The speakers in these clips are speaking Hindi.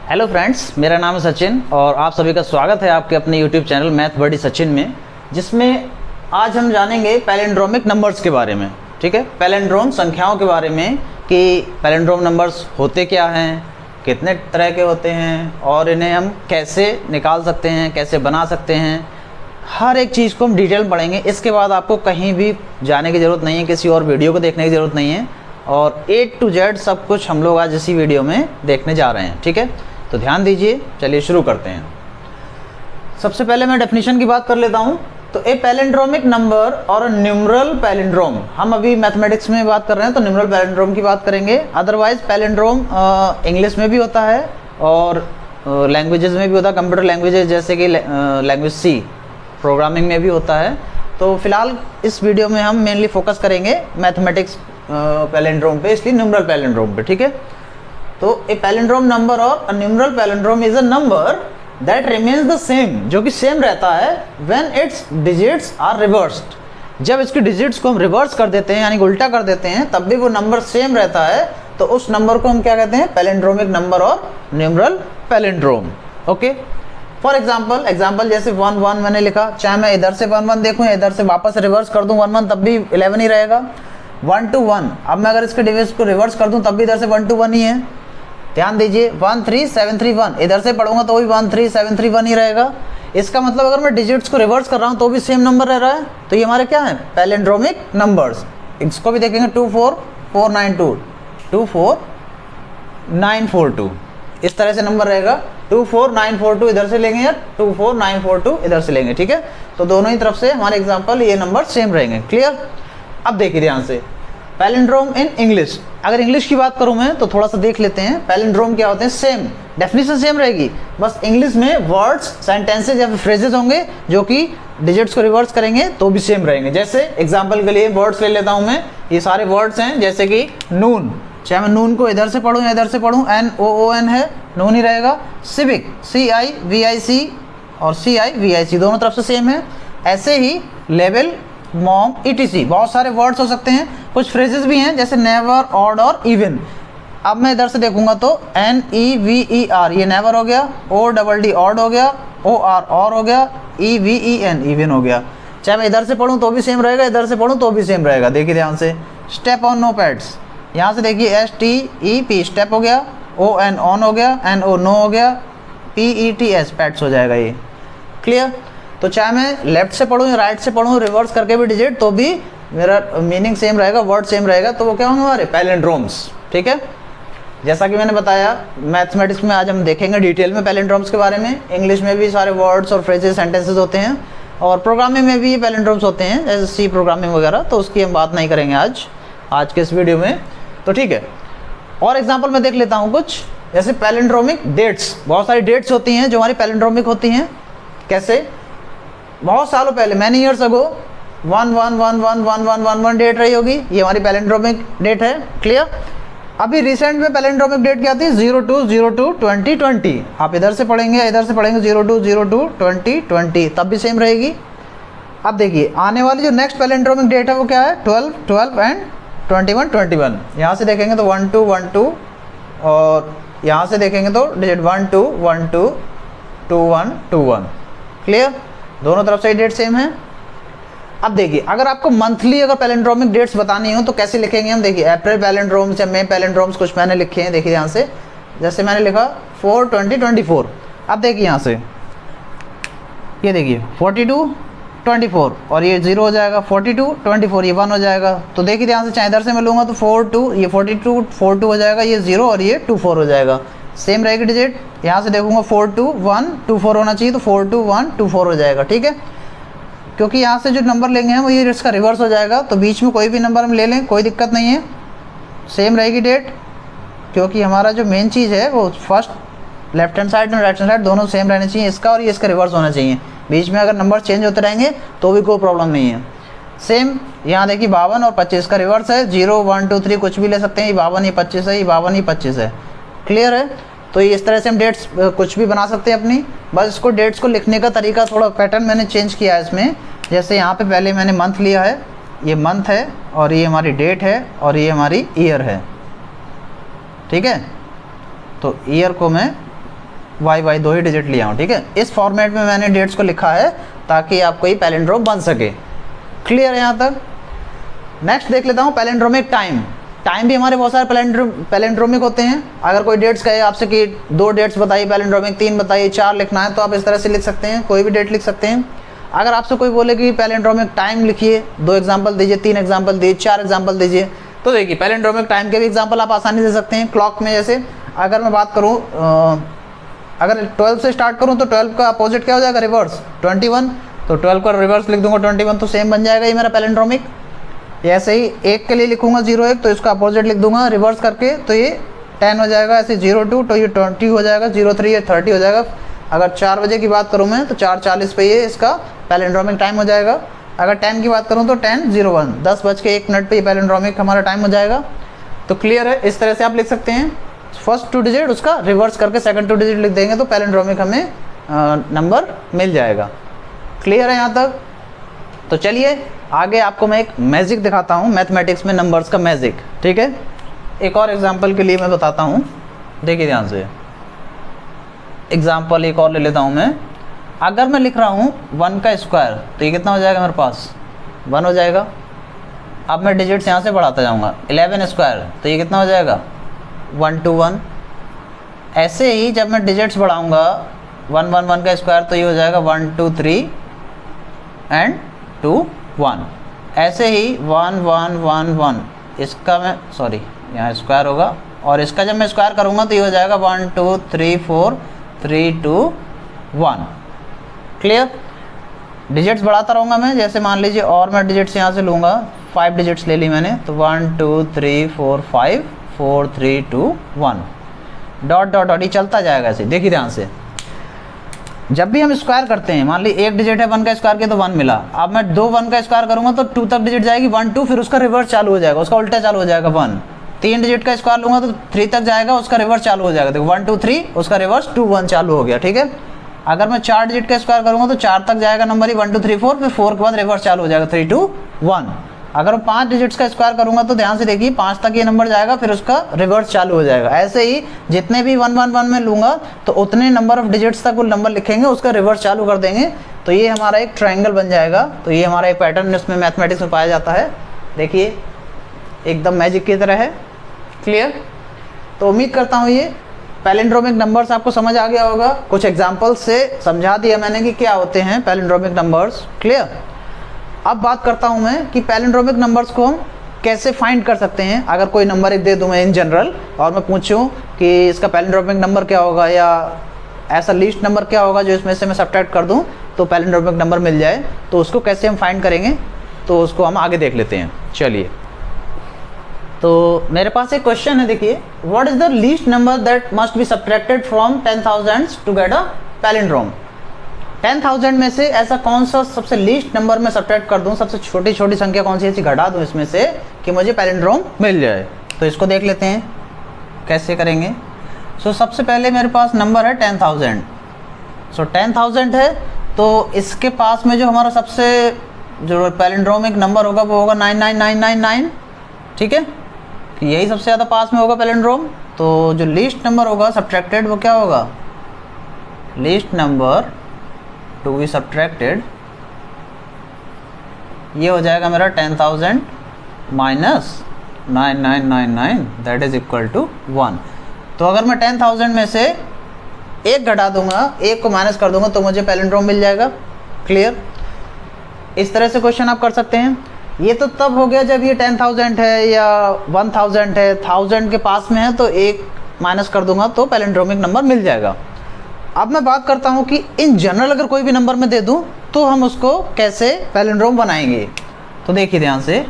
हेलो फ्रेंड्स, मेरा नाम है सचिन और आप सभी का स्वागत है आपके अपने यूट्यूब चैनल मैथ बडी सचिन में, जिसमें आज हम जानेंगे पैलिंड्रोमिक नंबर्स के बारे में। ठीक है, पैलिंड्रोम संख्याओं के बारे में कि पैलिंड्रोम नंबर्स होते क्या हैं, कितने तरह के होते हैं और इन्हें हम कैसे निकाल सकते हैं, कैसे बना सकते हैं। हर एक चीज़ को हम डिटेल पढ़ेंगे। इसके बाद आपको कहीं भी जाने की ज़रूरत नहीं है, किसी और वीडियो को देखने की ज़रूरत नहीं है और A to Z सब कुछ हम लोग आज इसी वीडियो में देखने जा रहे हैं। ठीक है, तो ध्यान दीजिए। चलिए शुरू करते हैं। सबसे पहले मैं डेफिनेशन की बात कर लेता हूं। तो ए पैलिंड्रोमिक नंबर और न्यूमरल पैलिंड्रोम, हम अभी मैथमेटिक्स में बात कर रहे हैं तो न्यूमरल पैलिंड्रोम की बात करेंगे। अदरवाइज पैलिंड्रोम इंग्लिश में भी होता है और लैंग्वेजेस में भी होता है, कंप्यूटर लैंग्वेजेस जैसे कि लैंग्वेज सी, प्रोग्रामिंग में भी होता है। तो फिलहाल इस वीडियो में हम मेनली फोकस करेंगे मैथमेटिक्स पैलिंड्रोम पे, इसलिए न्यूमरल पैलिंड्रोम पे। ठीक है, तो ए पैलिंड्रोम नंबर और numeral palindrome is a number that remains the same, जो कि सेम रहता है when its digits are reversed. जब इसके डिजिट्स को हम रिवर्स कर देते हैं यानी कि उल्टा कर देते हैं, तब भी वो नंबर सेम रहता है। तो उस नंबर को हम क्या कहते हैं? पैलिंड्रोमिक नंबर और numeral palindrome. Okay, for example जैसे 1 1 मैंने लिखा, चाहे मैं इधर से 1 1 देखूँ या इधर से वापस रिवर्स कर दूँ 1 1, तब भी 11 ही रहेगा। 1 2 1, अब मैं अगर इसके डिजिट्स को रिवर्स कर दूँ तब भी इधर से 1 2 1 ही है। ध्यान दीजिए, 1 3 7 3 1, इधर से पढ़ूंगा तो भी 1 3 7 3 1 ही रहेगा। इसका मतलब अगर मैं डिजिट्स को रिवर्स कर रहा हूँ तो भी सेम नंबर रह रहा है। तो ये हमारे क्या है? Palindromic numbers. इसको भी देखेंगे 2 4 4 9 2, 2 4 9 4 2, इस तरह से नंबर रहेगा। 2 4 9 4 2 इधर से लेंगे या 2 4 9 4 2 इधर से लेंगे। ठीक है, तो दोनों ही तरफ से हमारे एग्जाम्पल ये नंबर सेम रहेंगे। क्लियर? अब देखिए ध्यान से, पैलिंड्रोम इन इंग्लिश। अगर इंग्लिश की बात करूं मैं तो थोड़ा सा देख लेते हैं पैलिंड्रोम क्या होते हैं। सेम डेफिनेशन सेम रहेगी, बस इंग्लिश में वर्ड्स, सेंटेंसेज या फ्रेजेस होंगे जो कि डिजिट्स को रिवर्स करेंगे तो भी सेम रहेंगे। जैसे एग्जांपल के लिए वर्ड्स ले लेता हूं मैं, ये सारे वर्ड्स हैं जैसे कि नून, चाहे मैं नून को इधर से पढ़ूं या इधर से पढ़ूं, NOON है, नून ही रहेगा। सिविक, CIVIC और CIVIC दोनों तरफ से सेम है। ऐसे ही लेवल, मॉम, ETC, बहुत सारे वर्ड्स हो सकते हैं। कुछ फ्रेजेस भी हैं जैसे नेवर, ऑड और इवन। अब मैं इधर से देखूंगा तो NEVER ये नेवर हो गया, ODD ऑड हो गया, OR और हो गया, EVEN इवन हो गया। चाहे मैं इधर से पढ़ूं तो भी सेम रहेगा, इधर से पढ़ूं तो भी सेम रहेगा। देखिए ध्यान से, स्टेप ऑन नो पैड्स, यहाँ से देखिए STEP स्टेप हो गया, ON ऑन हो गया, NO नो हो गया, PETS पैड्स हो जाएगा ये। क्लियर? तो चाहे मैं लेफ्ट से पढ़ूँ या राइट से पढ़ूँ रिवर्स करके भी डिजिट, तो भी मेरा मीनिंग सेम रहेगा, वर्ड सेम रहेगा। तो वो क्या होंगे? हमारे पैलिंड्रोम्स। ठीक है, जैसा कि मैंने बताया मैथमेटिक्स में आज हम देखेंगे डिटेल में पैलिंड्रोम्स के बारे में। इंग्लिश में भी सारे वर्ड्स और फ्रेजेस, सेंटेंसेस होते हैं और प्रोग्रामिंग में भी पैलिंड्रोम्स होते हैं जैसे सी प्रोग्रामिंग वगैरह, तो उसकी हम बात नहीं करेंगे आज के इस वीडियो में। तो ठीक है, और एग्जाम्पल मैं देख लेता हूँ कुछ, जैसे पैलिंड्रोमिक डेट्स। बहुत सारी डेट्स होती हैं जो हमारी पैलिंड्रोमिक होती हैं। कैसे? बहुत सालों पहले, मैनी ईयर्स अगो 1 1 1 1 1 1 1 1 डेट रही होगी, ये हमारी पैलिंड्रोमिक डेट है। क्लियर? अभी रिसेंट में पैलिंड्रोमिक डेट क्या आती है? 02 02 2020। आप इधर से पढ़ेंगे इधर से पढ़ेंगे 02 02 2020, तब भी सेम रहेगी। अब देखिए आने वाली जो नेक्स्ट पैलिंड्रोमिक डेट है वो क्या है? 12 12 एंड 21 21। यहाँ से देखेंगे तो 1 2 1 2 और यहाँ से देखेंगे तो डिजिट 1 2 1 2 2 1 2 1। क्लियर? दोनों तरफ से डेट सेम है। अब देखिए, अगर आपको मंथली अगर पैलिंड्रोमिक डेट्स बतानी हो तो कैसे लिखेंगे हम? देखिए अप्रैल पैलिंड्रोम्स या मई पैलिंड्रोम्स कुछ मैंने लिखे हैं। देखिए यहाँ से, जैसे मैंने लिखा 4 20 24। अब देखिए यहाँ से, ये देखिए 42 24 और ये 0 हो जाएगा, 42 24 ये 1 हो जाएगा। तो देखिए ध्यान से, चाहे इधर से मैं लूँगा तो 4 2, ये 42 4 2 हो जाएगा, ये 0 और ये 2 4 हो जाएगा। सेम रहेगी डिजिट। यहाँ से देखूंगा 4 2 1 2 4 होना चाहिए, तो 4 2 1 2 4 हो जाएगा। ठीक है, क्योंकि यहाँ से जो नंबर लेंगे हम ये इसका रिवर्स हो जाएगा, तो बीच में कोई भी नंबर हम ले लें कोई दिक्कत नहीं है, सेम रहेगी डेट। क्योंकि हमारा जो मेन चीज़ है वो फर्स्ट लेफ्ट हैंड साइड और राइट हैंड साइड दोनों सेम रहने चाहिए, इसका और ये इसका रिवर्स होना चाहिए। बीच में अगर नंबर चेंज होते रहेंगे तो भी कोई प्रॉब्लम नहीं है। सेम यहाँ देखिए 52 और 25 का रिवर्स है, 0 1 2 3 कुछ भी ले सकते हैं। ये 52 ये 25 है, ये 52 ये 25 है। क्लियर है? तो ये इस तरह से हम डेट्स कुछ भी बना सकते हैं अपनी। बस इसको डेट्स को लिखने का तरीका थोड़ा पैटर्न मैंने चेंज किया है इसमें। जैसे यहाँ पे पहले मैंने मंथ लिया है, ये मंथ है और ये हमारी डेट है और ये हमारी ईयर है। ठीक है, तो ईयर को मैं वाई वाई 2 ही डिजिट लिया हूँ, ठीक है। इस फॉर्मेट में मैंने डेट्स को लिखा है ताकि आपको ये पैलिंड्रोम बन सके। क्लियर है यहाँ तक। नेक्स्ट देख लेता हूँ पैलिंड्रोमिक टाइम। टाइम भी हमारे बहुत सारे पैलिंड्रोमिक होते हैं। अगर कोई डेट्स कहे आपसे कि 2 डेट्स बताइए पैलिंड्रोमिक, 3 बताइए, 4 लिखना है तो आप इस तरह से लिख सकते हैं, कोई भी डेट लिख सकते हैं। अगर आपसे कोई बोले कि पैलिंड्रोमिक टाइम लिखिए, 2 एग्जाम्पल दीजिए, 3 एग्जाम्पल दीजिए, 4 एग्जाम्पल दीजिए, तो देखिए पैलिंड्रोमिक टाइम के भी एग्जाम्पल आप आसानी से दे सकते हैं। क्लॉक में जैसे अगर मैं बात करूँ, अगर 12 से स्टार्ट करूँ तो 12 का अपोजिट क्या हो जाएगा, रिवर्स 21, तो 12 का रिवर्स लिख दूंगा 21, तो सेम बन जाएगा ये मेरा पैलिंड्रोमिक। ऐसे ही 1 के लिए लिखूंगा 01, तो इसका अपोजिट लिख दूंगा रिवर्स करके, तो ये 10 हो जाएगा। ऐसे 02 तो ये 20 हो जाएगा, 03 ये 30 हो जाएगा। अगर 4 बजे की बात करूँ मैं तो 4:40 पे ये इसका पैलिंड्रोमिक टाइम हो जाएगा। अगर 10 की बात करूँ तो 10:01, 10:01 पे ये पैलिंड्रोमिक हमारा टाइम हो जाएगा। तो क्लियर है, इस तरह से आप लिख सकते हैं। फर्स्ट 2 डिजिट उसका रिवर्स करके सेकंड 2 डिजिट लिख देंगे तो पैलिंड्रोमिक हमें नंबर मिल जाएगा। क्लियर है यहाँ तक। तो चलिए आगे आपको मैं एक मैजिक दिखाता हूँ, मैथमेटिक्स में नंबर्स का मैजिक, ठीक है। एक और एग्जांपल के लिए मैं बताता हूँ, देखिए ध्यान से। एग्जांपल एक और ले लेता हूँ मैं। अगर मैं लिख रहा हूँ 1 का स्क्वायर तो ये कितना हो जाएगा मेरे पास, 1 हो जाएगा। अब मैं डिजिट्स यहाँ से बढ़ाता जाऊँगा, 11 स्क्वायर तो ये कितना हो जाएगा, 121। ऐसे ही जब मैं डिजिट्स बढ़ाऊँगा 1 का स्क्वायर तो ये हो जाएगा 1 2 3 एंड 2 1। ऐसे ही 1 1 1 1, इसका मैं सॉरी यहाँ स्क्वायर होगा, और इसका जब मैं स्क्वायर करूँगा तो ये हो जाएगा 1 2 3 4 3 2 1। क्लियर। डिजिट्स बढ़ाता रहूँगा मैं, जैसे मान लीजिए, और मैं डिजिट्स यहाँ से लूँगा, 5 डिजिट्स ले ली मैंने, तो 1 2 3 4 5 4 3 2 1 डॉट डॉट डॉट, ये चलता जाएगा ऐसे। देखिए ध्यान से, जब भी हम स्क्वायर करते हैं, मान ली 1 डिजिट है 1 का स्क्वायर किया तो 1 मिला। अब मैं 2 1 का स्क्वायर करूँगा तो 2 तक डिजिट जाएगी, 1 2, फिर उसका रिवर्स चालू हो जाएगा, उसका उल्टा चालू हो जाएगा 1। 3 डिजिट का स्क्वायर लूँगा तो 3 तक जाएगा, उसका रिवर्स चालू हो जाएगा, देखो 1 2 3, उसका रिवर्स 2 1 चालू हो गया, ठीक है। अगर मैं 4 डिजिट का स्क्वायर करूँगा तो 4 तक जाएगा नंबर ही, 1 2 3 4, फिर 4 के बाद रिवर्स चालू हो जाएगा 3 2 1। अगर मैं 5 डिजिट्स का स्क्वायर करूँगा तो ध्यान से देखिए 5 तक ये नंबर जाएगा, फिर उसका रिवर्स चालू हो जाएगा। ऐसे ही जितने भी 1 1 1 में लूँगा तो उतने नंबर ऑफ डिजिट्स तक वो नंबर लिखेंगे, उसका रिवर्स चालू कर देंगे, तो ये हमारा एक ट्रायंगल बन जाएगा। तो ये हमारा एक पैटर्न इसमें मैथमेटिक्स में पाया जाता है। देखिए एकदम मैजिक की तरह है। क्लियर। तो उम्मीद करता हूँ ये पैलिंड्रोमिक नंबर्स आपको समझ आ गया होगा। कुछ एग्जाम्पल्स से समझा दिया मैंने कि क्या होते हैं पैलिंड्रोमिक नंबर्स। क्लियर। अब बात करता हूं मैं कि पैलिंड्रोमिक नंबर्स को हम कैसे फाइंड कर सकते हैं। अगर कोई नंबर एक दे दूं मैं इन जनरल और मैं पूछूं कि इसका पैलिंड्रोमिक नंबर क्या होगा, या ऐसा लीस्ट नंबर क्या होगा जो इसमें से मैं सब्ट्रैक्ट कर दूं तो पैलिंड्रोमिक नंबर मिल जाए, तो उसको कैसे हम फाइंड करेंगे, तो उसको हम आगे देख लेते हैं। चलिए, तो मेरे पास एक क्वेश्चन है, देखिए, what is the least number that must be subtracted from 10,000 to get a palindrome. 10,000 में से ऐसा कौन सा सबसे लीस्ट नंबर में सब्ट्रैक्ट कर दूं, सबसे छोटी छोटी संख्या कौन सी ऐसी घटा दूं इसमें से कि मुझे पैलिंड्रोम मिल जाए। तो इसको देख लेते हैं कैसे करेंगे। सबसे पहले मेरे पास नंबर है 10,000। 10,000 है तो इसके पास में जो हमारा सबसे जो पैलिंड्रोमिक नंबर होगा वो होगा 99999। ठीक है, यही सबसे ज़्यादा पास में होगा पैलिंड्रोम। तो जो लीस्ट नंबर होगा सब्ट्रैक्टेड वो क्या होगा, least number to be subtracted, ये हो जाएगा मेरा 10,000 minus 9999 that is equal to 1। तो अगर मैं 10,000 में से एक घटा दूंगा, एक को माइनस कर दूंगा तो मुझे पैलिंड्रोम मिल जाएगा। क्लियर। इस तरह से क्वेश्चन आप कर सकते हैं। ये तो तब हो गया जब ये 10,000 है या 1,000 है, 1000 के पास में है तो एक माइनस कर दूंगा तो पैलिंड्रोमिक नंबर मिल जाएगा। अब मैं बात करता हूँ कि इन जनरल अगर कोई भी नंबर में दे दूँ तो हम उसको कैसे पैलिंड्रोम बनाएंगे। तो देखिए ध्यान से,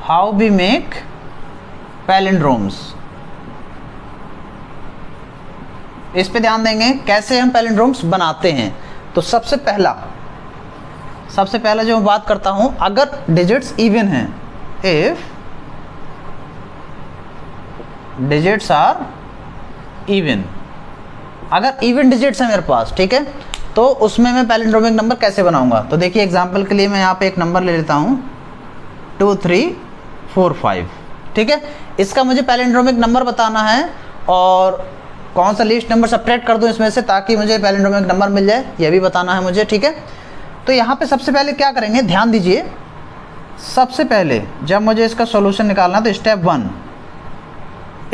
हाउ वी मेक पैलिंड्रोम्स, इस पे ध्यान देंगे कैसे हम पैलिंड्रोम्स बनाते हैं। तो सबसे पहला जो मैं बात करता हूं, अगर डिजिट्स इवन हैं, इफ डिजिट्स आर इवन, अगर इवन डिजिट्स हैं मेरे पास, ठीक है, तो उसमें मैं पैलिंड्रोमिक नंबर कैसे बनाऊंगा। तो देखिए एग्जांपल के लिए मैं यहाँ पे एक नंबर ले लेता हूँ 2345। ठीक है, इसका मुझे पैलिंड्रोमिक नंबर बताना है और कौन सा लीस्ट नंबर सब्ट्रैक्ट कर दूं इसमें से ताकि मुझे पैलिंड्रोमिक नंबर मिल जाए, ये भी बताना है मुझे, ठीक है। तो यहाँ पे सबसे पहले क्या करेंगे, ध्यान दीजिए। सबसे पहले जब मुझे इसका सॉल्यूशन निकालना तो स्टेप 1,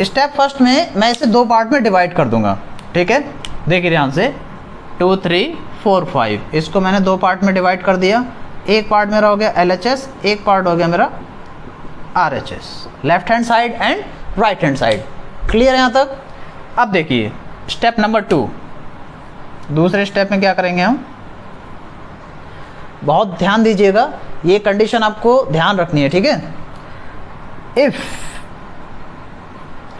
स्टेप फर्स्ट में मैं इसे 2 पार्ट में डिवाइड कर दूंगा, ठीक है। देखिए ध्यान से 2 3 4 5, इसको मैंने 2 पार्ट में डिवाइड कर दिया। एक पार्ट मेरा हो गया LHS, एक पार्ट हो गया मेरा RHS, left hand side and right hand side. Clear है यहाँ तक? अब देखिए स्टेप नंबर 2, दूसरे स्टेप में क्या करेंगे हम, बहुत ध्यान दीजिएगा, ये कंडीशन आपको ध्यान रखनी है, ठीक है। इफ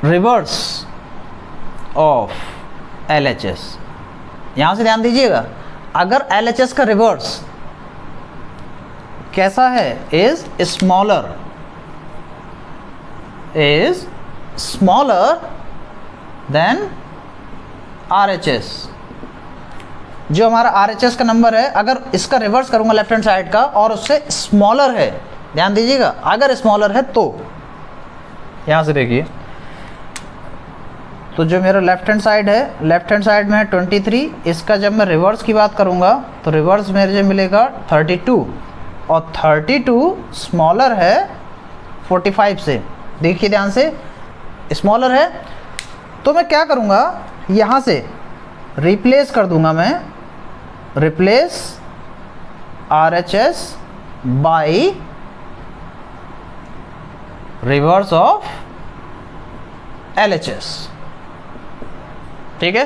रिवर्स ऑफ LHS, यहां से ध्यान दीजिएगा, अगर LHS का रिवर्स कैसा है, इज स्मॉलर देन RHS, जो हमारा RHS का नंबर है, अगर इसका रिवर्स करूंगा लेफ्ट हैंड साइड का और उससे स्मॉलर है, ध्यान दीजिएगा, अगर स्मॉलर है तो यहां से देखिए, तो जो मेरा लेफ्ट हैंड साइड है, लेफ्ट हैंड साइड में है 23, इसका जब मैं रिवर्स की बात करूंगा तो रिवर्स मेरे जो मिलेगा 32, और 32 स्मॉलर है 45 से। देखिए ध्यान से, स्मॉलर है तो मैं क्या करूंगा, यहाँ से रिप्लेस कर दूंगा मैं, replace RHS by reverse of LHS, ठीक है।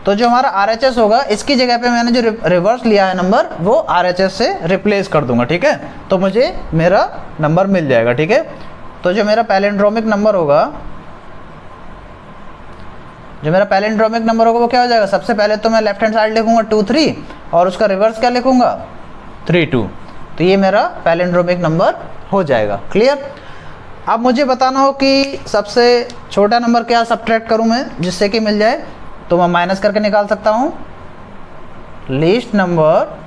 तो जो हमारा RHS होगा, इसकी जगह पे मैंने जो रिवर्स लिया है नंबर, वो RHS से रिप्लेस कर दूंगा, ठीक है। तो मुझे मेरा नंबर मिल जाएगा, ठीक है। तो जो मेरा पैलिंड्रोमिक नंबर होगा, वो क्या हो जाएगा, सबसे पहले तो मैं लेफ्ट हैंड साइड लिखूंगा 2 3 और उसका रिवर्स क्या लिखूंगा 3 2, तो ये मेरा पैलिंड्रोमिक नंबर हो जाएगा। क्लियर? अब मुझे बताना हो कि सबसे छोटा नंबर क्या सब्ट्रैक्ट करूं मैं जिससे कि मिल जाए, तो मैं माइनस करके निकाल सकता हूं least number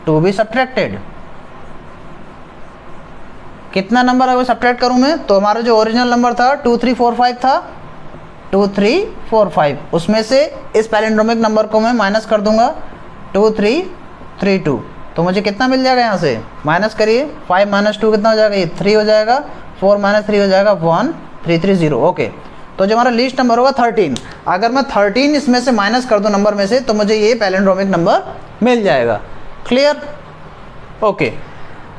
to be subtracted. कितना नंबर अगर सब्ट्रैक्ट करूं मैं, तो हमारा जो ओरिजिनल नंबर था 2 3 4 5 था, 2 3 4 5, उसमें से इस पैलिंड्रोमिक नंबर को मैं माइनस कर दूंगा 2 3 3 2, तो मुझे कितना मिल जाएगा, यहाँ से माइनस करिए, 5 माइनस 2 कितना हो जाएगा, ये 3 हो जाएगा, 4 माइनस 3 हो जाएगा 1 3 3 0, ओके। तो जो हमारा लीस्ट नंबर होगा 13, अगर मैं 13 इसमें से माइनस कर दूं नंबर में से, तो मुझे ये पैलिंड्रोमिक नंबर मिल जाएगा। क्लियर? ओके।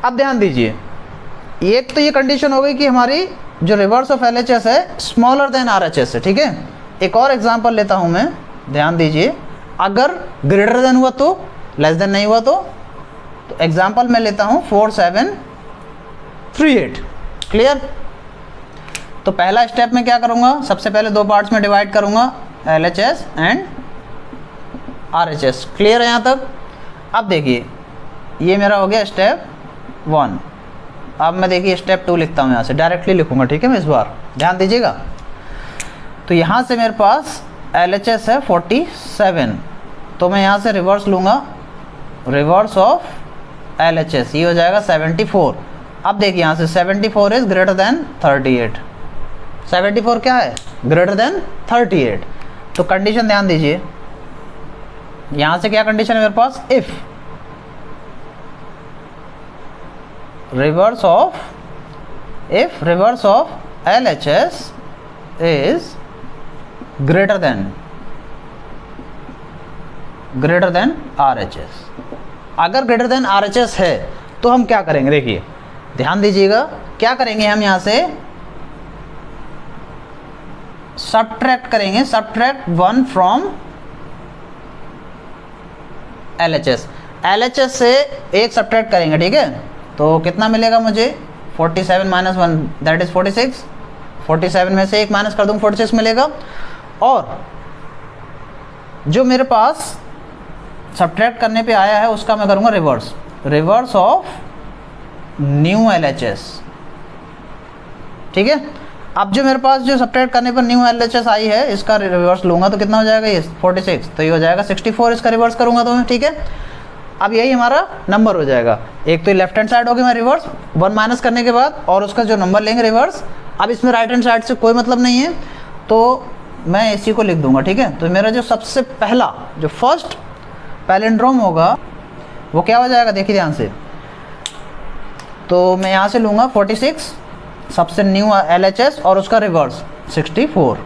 अब ध्यान दीजिए, एक तो ये कंडीशन हो गई कि हमारी जो रिवर्स ऑफ LHS है स्मॉलर देन RHS है, ठीक है। एक और एग्जांपल लेता हूं मैं, ध्यान दीजिए, अगर ग्रेटर देन हुआ तो, लेस देन नहीं हुआ तो एग्जांपल मैं लेता हूं 4 7 3 8। क्लियर? तो पहला स्टेप में क्या करूंगा, सबसे पहले 2 पार्ट्स में डिवाइड करूंगा, LHS एंड RHS। क्लियर है यहाँ तक? अब देखिए ये मेरा हो गया स्टेप 1। अब मैं देखिए स्टेप 2 लिखता हूँ, यहाँ से डायरेक्टली लिखूंगा, ठीक है। मैं इस बार ध्यान दीजिएगा, तो यहाँ से मेरे पास LHS है 47, तो मैं यहाँ से रिवर्स लूँगा, रिवर्स ऑफ LHS, ये हो जाएगा 74। अब देखिए यहाँ से 74 इज ग्रेटर देन 38, 74 क्या है, ग्रेटर देन 38। तो कंडीशन ध्यान दीजिए, यहाँ से क्या कंडीशन है मेरे पास, if reverse of LHS is greater than RHS। अगर ग्रेटर देन RHS है तो हम क्या करेंगे, देखिए ध्यान दीजिएगा, क्या करेंगे हम यहाँ से सब्ट्रैक्ट करेंगे, सब्ट्रैक्ट 1 फ्रॉम LHS से एक सब्ट्रैक्ट करेंगे, ठीक है। तो कितना मिलेगा मुझे, 47 माइनस 1 दैट इज 46, 47 में से एक माइनस कर दूँ 46 मिलेगा, और जो मेरे पास सब्ट्रैक्ट करने पे आया है उसका मैं करूँगा रिवर्स ऑफ न्यू LHS, ठीक है। अब जो मेरे पास जो सब्ट्रैक्ट करने पर न्यू LHS आई है, इसका रिवर्स लूँगा तो कितना हो जाएगा, ये 46, तो ये हो जाएगा 64, इसका रिवर्स करूँगा तो मैं, ठीक है। अब यही हमारा नंबर हो जाएगा, एक तो लेफ्ट हैंड साइड होगी मैं रिवर्स 1 माइनस करने के बाद, और उसका जो नंबर लेंगे रिवर्स। अब इसमें राइट हैंड साइड से कोई मतलब नहीं है, तो मैं इसी को लिख दूंगा, ठीक है। तो मेरा जो सबसे पहला जो फर्स्ट पैलिंड्रोम होगा वो क्या हो जाएगा, देखिए ध्यान से। तो मैं यहाँ से लूँगा 46, सबसे न्यू LHS और उसका रिवर्स 64।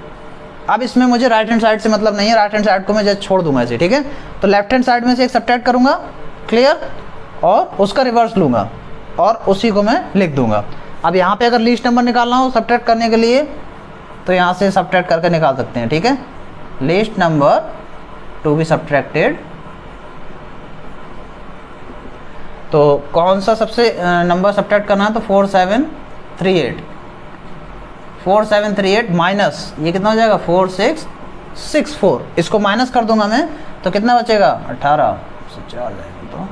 अब इसमें मुझे राइट हैंड साइड से मतलब नहीं है, राइट हैंड साइड को मैं जस्ट छोड़ दूंगा ऐसे, ठीक है। तो लेफ्ट हैंड साइड में से एक सब्ट्रैक्ट करूँगा, क्लियर, और उसका रिवर्स लूँगा और उसी को मैं लिख दूंगा। अब यहाँ पे अगर लीस्ट नंबर निकालना हो सब्ट्रैक्ट करने के लिए तो यहाँ से सब्ट्रैक्ट करके निकाल सकते हैं, ठीक है। Least number to be subtracted, तो कौन सा सबसे नंबर सब्ट्रैक्ट करना है, तो 4738, 4738 माइनस ये कितना हो जाएगा 4664, इसको माइनस कर दूंगा मैं तो कितना बचेगा 18 से 4 जाएगा, तो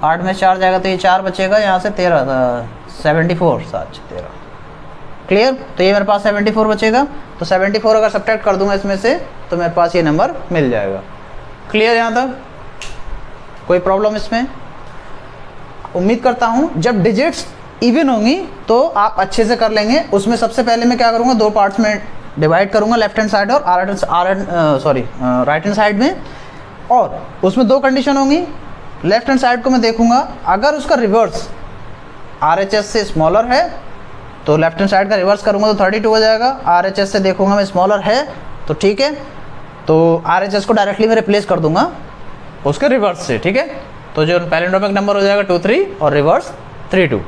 8 में 4 जाएगा तो ये 4 बचेगा, यहाँ से 13 74 7 13, क्लियर। तो ये मेरे पास 74 बचेगा, तो 74 अगर सब्ट्रैक्ट कर दूंगा इसमें से तो मेरे पास ये नंबर मिल जाएगा, क्लियर। यहाँ तक कोई प्रॉब्लम इसमें? उम्मीद करता हूँ जब डिजिट्स इवन होंगी तो आप अच्छे से कर लेंगे। उसमें सबसे पहले मैं क्या करूँगा, दो पार्ट्स में डिवाइड करूँगा, लेफ्ट हैंड साइड और राइट हैंड साइड में, और उसमें दो कंडीशन होंगी। लेफ्ट हैंड साइड को मैं देखूँगा, अगर उसका रिवर्स RHS से स्मॉलर है तो लेफ्ट हैंड साइड का रिवर्स करूँगा तो 32 हो जाएगा। RHS से देखूँगा मैं स्मॉलर है तो ठीक है, तो RHS को डायरेक्टली मैं रिप्लेस कर दूँगा उसके रिवर्स से, ठीक है। तो जो पैलिंड्रोमिक नंबर हो जाएगा 23 और रिवर्स 32,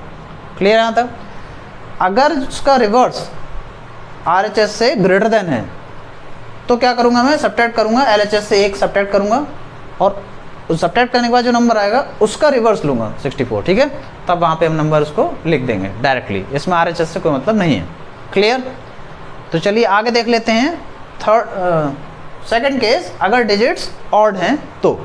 क्लियर यहाँ तक। अगर उसका रिवर्स RHS से ग्रेटर देन है तो क्या करूँगा, मैं सब्ट्रैक्ट करूँगा, LHS से एक सब्ट्रैक्ट करूँगा और उस सब्ट्रैक्ट करने के बाद जो नंबर आएगा उसका रिवर्स लूँगा 64, ठीक है। तब वहाँ पे हम नंबर उसको लिख देंगे डायरेक्टली, इसमें RHS से कोई मतलब नहीं है, क्लियर। तो चलिए आगे देख लेते हैं सेकंड केस, अगर डिजिट्स ऑड हैं तो।